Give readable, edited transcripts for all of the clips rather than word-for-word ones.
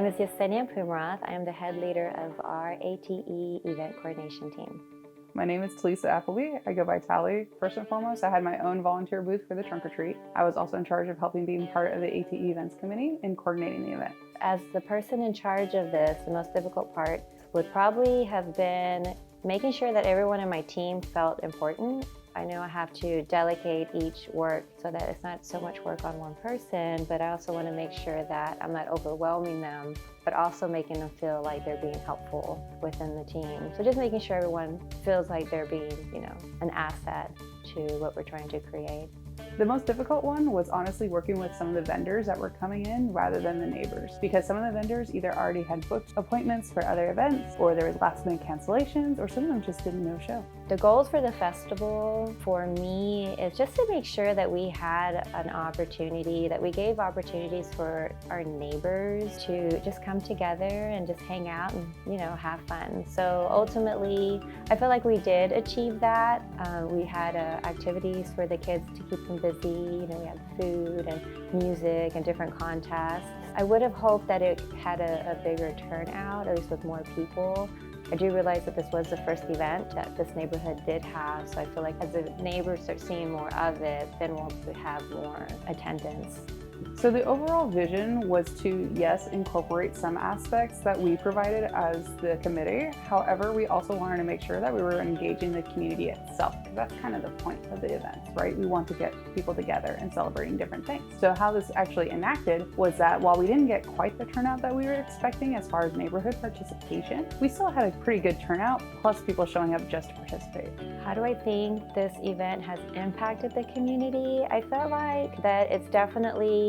is Yesenia Pumrath. I am the head leader of our ATE event coordination team. My name is Talisa Appleby. I go by Tally. First and foremost, I had my own volunteer booth for the trunk or treat. I was also in charge of helping being part of the ATE events committee and coordinating the event. As the person in charge of this, the most difficult part would probably have been making sure that everyone in my team felt important. I know I have to delegate each work so that it's not so much work on one person, but I also want to make sure that I'm not overwhelming them, but also making them feel like they're being helpful within the team. So just making sure everyone feels like they're being, an asset to what we're trying to create. The most difficult one was honestly working with some of the vendors that were coming in rather than the neighbors, because some of the vendors either already had booked appointments for other events, or there was last minute cancellations, or some of them just didn't no show. The goals for the festival for me is just to make sure that we had an opportunity, that we gave opportunities for our neighbors to just come together and just hang out and, have fun. So ultimately, I feel like we did achieve that. We had activities for the kids to keep them busy. We had food and music and different contests. I would have hoped that it had a bigger turnout, at least with more people. I do realize that this was the first event that this neighborhood did have, so I feel like as the neighbors start seeing more of it, then we'll have more attendance. So the overall vision was to, yes, incorporate some aspects that we provided as the committee. However, we also wanted to make sure that we were engaging the community itself, because that's kind of the point of the events, right? We want to get people together and celebrating different things. So how this actually enacted was that while we didn't get quite the turnout that we were expecting as far as neighborhood participation, we still had a pretty good turnout, plus people showing up just to participate. How do I think this event has impacted the community? I felt like that it's definitely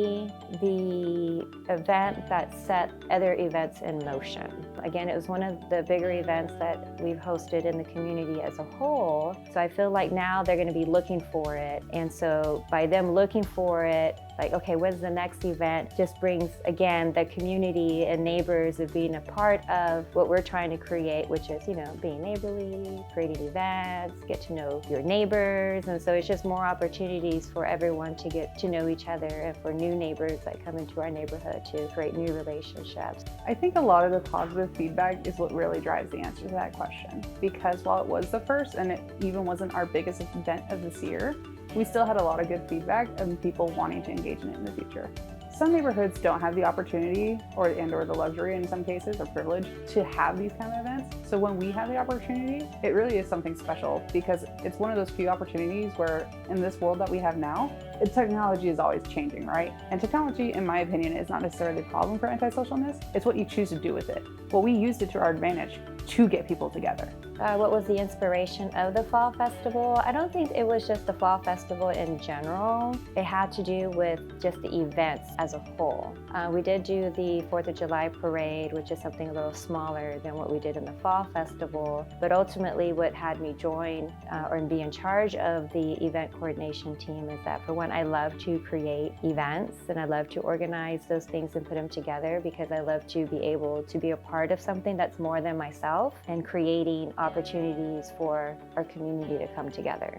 the event that set other events in motion. Again, it was one of the bigger events that we've hosted in the community as a whole. So I feel like now they're going to be looking for it. And so by them looking for it, like, okay, when's the next event? Just brings, again, the community and neighbors of being a part of what we're trying to create, which is, being neighborly, creating events, get to know your neighbors. And so it's just more opportunities for everyone to get to know each other and for new neighbors that come into our neighborhood to create new relationships. I think a lot of the positive feedback is what really drives the answer to that question. Because while it was the first and it even wasn't our biggest event of this year, we still had a lot of good feedback and people wanting to engage in it in the future. Some neighborhoods don't have the opportunity or the luxury in some cases or privilege to have these kind of events. So when we have the opportunity, it really is something special, because it's one of those few opportunities where in this world that we have now, technology is always changing, right? And technology, in my opinion, is not necessarily the problem for antisocialness. It's what you choose to do with it. Well, we used it to our advantage to get people together. What was the inspiration of the Fall Festival? I don't think it was just the Fall Festival in general. It had to do with just the events as a whole. We did do the 4th of July parade, which is something a little smaller than what we did in the Fall Festival. But ultimately what had me join or be in charge of the event coordination team is that, for one, I love to create events and I love to organize those things and put them together, because I love to be able to be a part of something that's more than myself and creating opportunities for our community to come together.